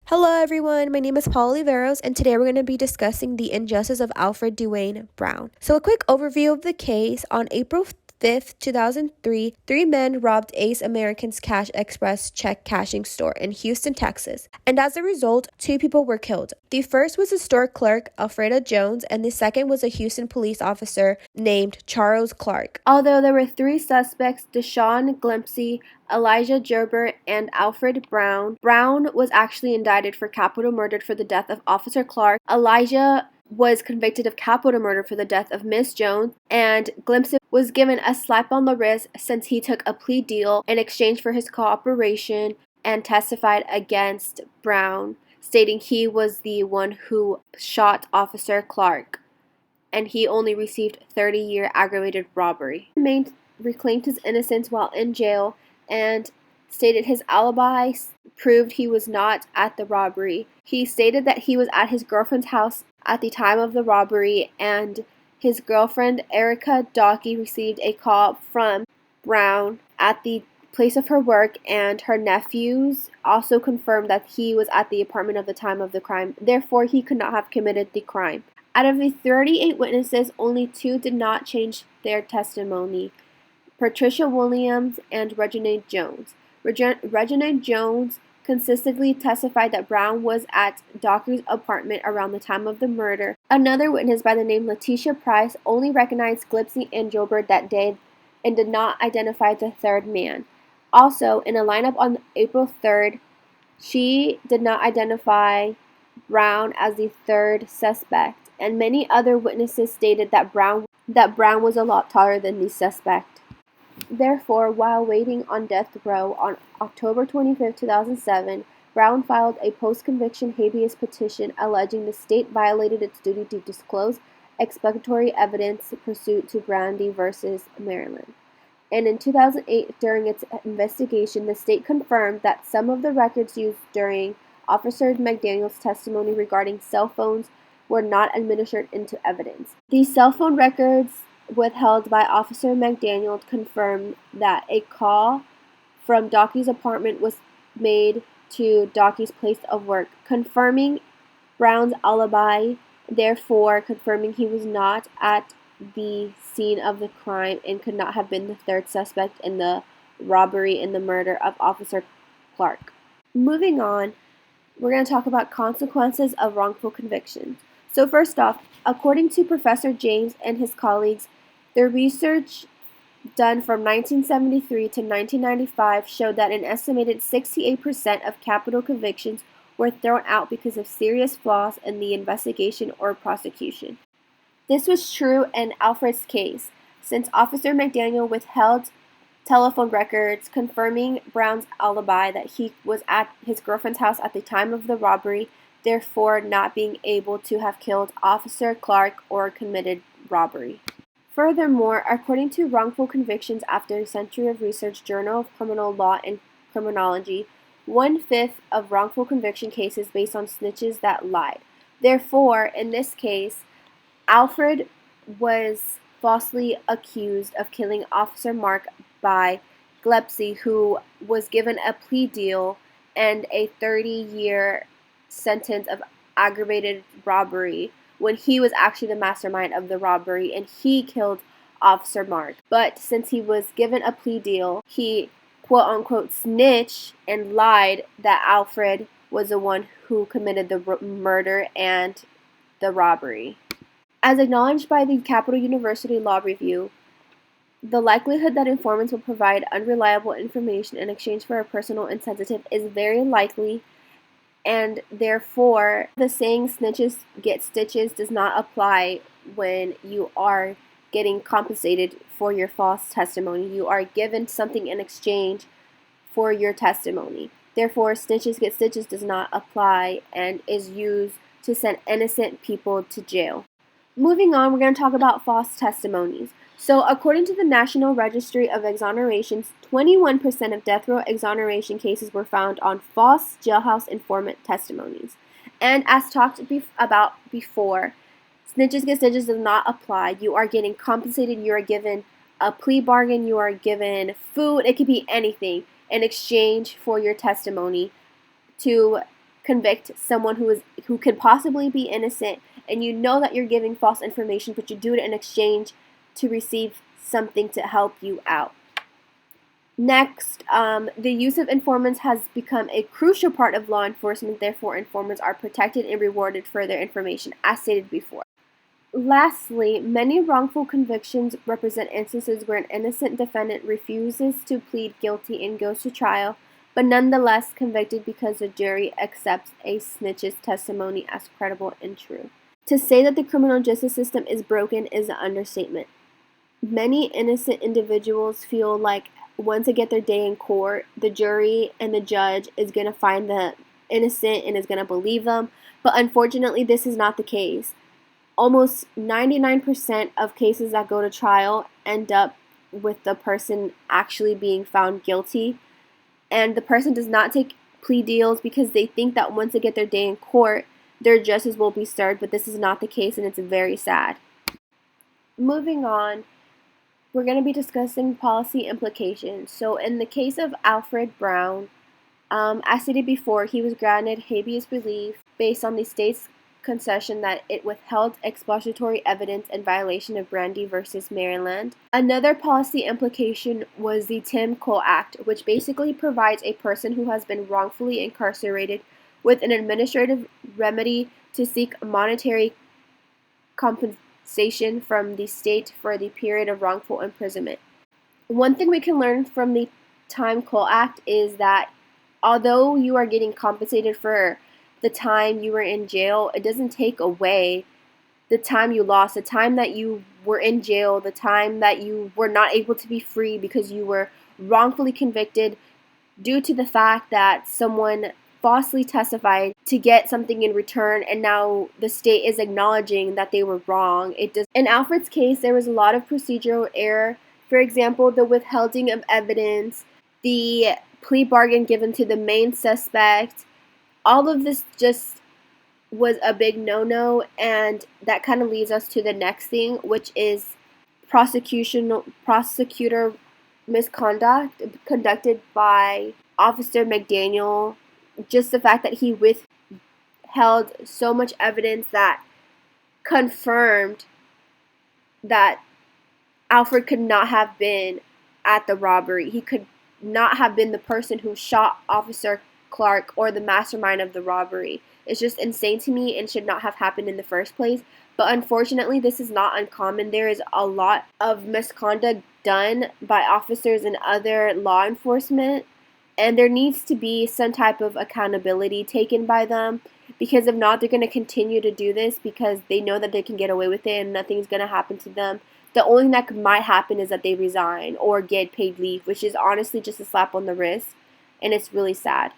Hello everyone, my name is Paul Oliveros, and today we're going to be discussing the injustice of Alfred Dwayne Brown. So a quick overview of the case. On April 5th, 2003, three men robbed Ace American's Cash Express check cashing store in Houston, Texas, and as a result, two people were killed. The first was a store clerk, Alfred Jones, and the second was a Houston police officer named Charles Clark. Although there were three suspects, Deshaun Glimpsey, Elijah Gerber, and Alfred Brown was actually indicted for capital murder for the death of Officer Clark. Elijah was convicted of capital murder for the death of Miss Jones, and Glimpsey was given a slap on the wrist since he took a plea deal in exchange for his cooperation and testified against Brown, stating he was the one who shot Officer Clark, and he only received 30-year aggravated robbery. He reclaimed his innocence while in jail and stated his alibi proved he was not at the robbery. He stated that he was at his girlfriend's house at the time of the robbery, and his girlfriend, Erica Dockey, received a call from Brown at the place of her work, and her nephews also confirmed that he was at the apartment at the time of the crime. Therefore, he could not have committed the crime. Out of the 38 witnesses, only two did not change their testimony: Patricia Williams and Reginald Jones. Reginald Jones consistently testified that Brown was at Dockey's apartment around the time of the murder. Another witness by the name Letitia Price only recognized Glimpsey and Gilbert that day and did not identify the third man. Also, in a lineup on April 3rd, she did not identify Brown as the third suspect, and many other witnesses stated that Brown was a lot taller than the suspect. Therefore, while waiting on death row on October 25, 2007, Brown filed a post-conviction habeas petition alleging the state violated its duty to disclose exculpatory evidence pursuant to Brandy v. Maryland. And in 2008, during its investigation, the state confirmed that some of the records used during Officer McDaniel's testimony regarding cell phones were not administered into evidence. These cell phone records withheld by Officer McDaniel confirmed that a call from Dockey's apartment was made to Dockey's place of work, confirming Brown's alibi, therefore confirming he was not at the scene of the crime and could not have been the third suspect in the robbery and the murder of Officer Clark. Moving on, we're going to talk about consequences of wrongful convictions. So first off, according to Professor James and his colleagues, their research done from 1973 to 1995 showed that an estimated 68% of capital convictions were thrown out because of serious flaws in the investigation or prosecution. This was true in Alfred's case, since Officer McDaniel withheld telephone records confirming Brown's alibi that he was at his girlfriend's house at the time of the robbery, therefore not being able to have killed Officer Clark or committed robbery. Furthermore, according to Wrongful Convictions After a Century of Research, Journal of Criminal Law and Criminology, 1/5 of wrongful conviction cases based on snitches that lied. Therefore, in this case, Alfred was falsely accused of killing Officer Mark by Glimpsey, who was given a plea deal and a 30-year sentence of aggravated robbery when he was actually the mastermind of the robbery and he killed Officer Mark. But since he was given a plea deal, he quote-unquote snitched and lied that Alfred was the one who committed the murder and the robbery. As acknowledged by the Capital University Law Review, the likelihood that informants will provide unreliable information in exchange for a personal incentive is very likely, and therefore the saying snitches get stitches does not apply when you are getting compensated for your false testimony. You are given something in exchange for your testimony. Therefore, snitches get stitches does not apply and is used to send innocent people to jail. Moving on, we're going to talk about false testimonies. So, according to the National Registry of Exonerations, 21% of death row exoneration cases were found on false jailhouse informant testimonies. And as talked about before, snitches get stitches does not apply. You are getting compensated, you are given a plea bargain, you are given food, it could be anything in exchange for your testimony to convict someone who could possibly be innocent, and you know that you're giving false information, but you do it in exchange to receive something to help you out. Next, the use of informants has become a crucial part of law enforcement. Therefore, informants are protected and rewarded for their information, as stated before. Lastly, many wrongful convictions represent instances where an innocent defendant refuses to plead guilty and goes to trial, but nonetheless convicted because the jury accepts a snitch's testimony as credible and true. To say that the criminal justice system is broken is an understatement. Many innocent individuals feel like once they get their day in court, the jury and the judge is going to find them innocent and is going to believe them, but unfortunately this is not the case. Almost 99% of cases that go to trial end up with the person actually being found guilty, and the person does not take plea deals because they think that once they get their day in court, their justice will be served, but this is not the case, and it's very sad. Moving on, we're going to be discussing policy implications. So in the case of Alfred Brown, as stated before, he was granted habeas relief based on the state's concession that it withheld expository evidence in violation of Brandy versus Maryland. Another policy implication was the Tim Cole Act, which basically provides a person who has been wrongfully incarcerated with an administrative remedy to seek monetary compensation from the state for the period of wrongful imprisonment. One thing we can learn from the Tim Cole Act is that although you are getting compensated for the time you were in jail, it doesn't take away the time you lost, the time that you were in jail, the time that you were not able to be free because you were wrongfully convicted due to the fact that someone falsely testified to get something in return, and now the state is acknowledging that they were wrong. In Alfred's case, there was a lot of procedural error. For example, the withholding of evidence, the plea bargain given to the main suspect. All of this just was a big no-no, and that kind of leads us to the next thing, which is prosecutor misconduct conducted by Officer McDaniel. Just the fact that he withheld so much evidence that confirmed that Alfred could not have been at the robbery. He could not have been the person who shot Officer Clark or the mastermind of the robbery. It's just insane to me and should not have happened in the first place. But unfortunately, this is not uncommon. There is a lot of misconduct done by officers and other law enforcement, and there needs to be some type of accountability taken by them, because if not, they're going to continue to do this because they know that they can get away with it and nothing's going to happen to them. The only thing that might happen is that they resign or get paid leave, which is honestly just a slap on the wrist, and it's really sad.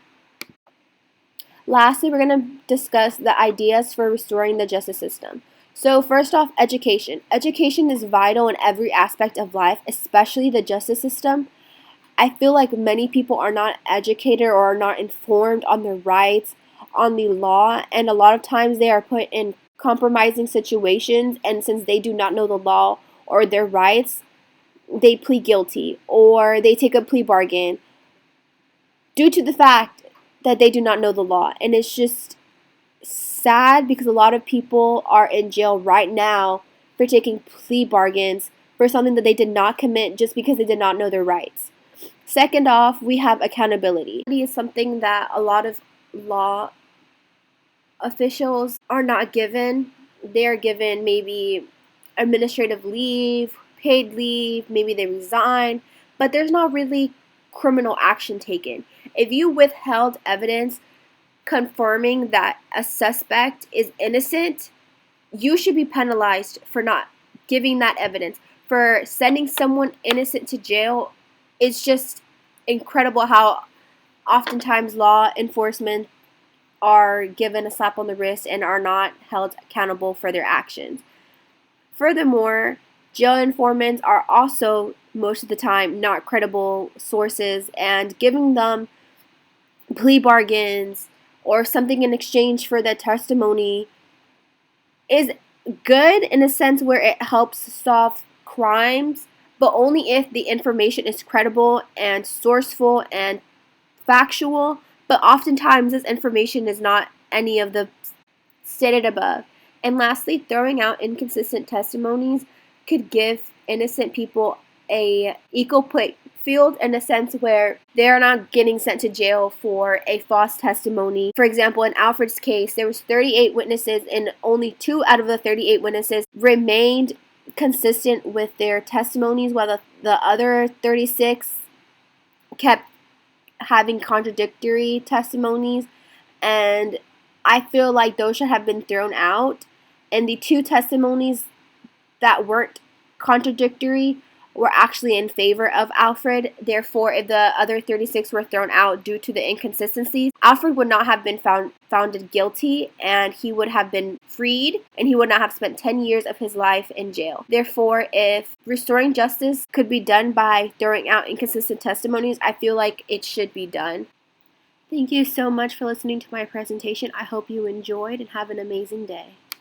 Lastly, we're going to discuss the ideas for restoring the justice system. So first off, education. Education is vital in every aspect of life, especially the justice system. I feel like many people are not educated or are not informed on their rights, on the law, and a lot of times they are put in compromising situations, and since they do not know the law or their rights, they plead guilty or they take a plea bargain due to the fact that they do not know the law. And it's just sad because a lot of people are in jail right now for taking plea bargains for something that they did not commit just because they did not know their rights. Second off, we have accountability. It is something that a lot of law officials are not given. They are given maybe administrative leave, paid leave, maybe they resign, but there's not really criminal action taken. If you withheld evidence confirming that a suspect is innocent, you should be penalized for not giving that evidence. For sending someone innocent to jail, it's just incredible how oftentimes law enforcement are given a slap on the wrist and are not held accountable for their actions. Furthermore, jail informants are also most of the time not credible sources, and giving them plea bargains or something in exchange for their testimony is good in a sense where it helps solve crimes, but only if the information is credible and sourceful and factual. but oftentimes this information is not any of the stated above. And lastly, throwing out inconsistent testimonies could give innocent people a equal play field in a sense where they're not getting sent to jail for a false testimony. For example, in Alfred's case, there was 38 witnesses and only 2 out of the 38 witnesses remained consistent with their testimonies, while the other 36 kept having contradictory testimonies. And I feel like those should have been thrown out. And the 2 testimonies that weren't contradictory were actually in favor of Alfred. Therefore, if the other 36 were thrown out due to the inconsistencies, Alfred would not have been found guilty, and he would have been freed, and he would not have spent 10 years of his life in jail. Therefore, if restoring justice could be done by throwing out inconsistent testimonies, I feel like it should be done. Thank you so much for listening to my presentation. I hope you enjoyed and have an amazing day.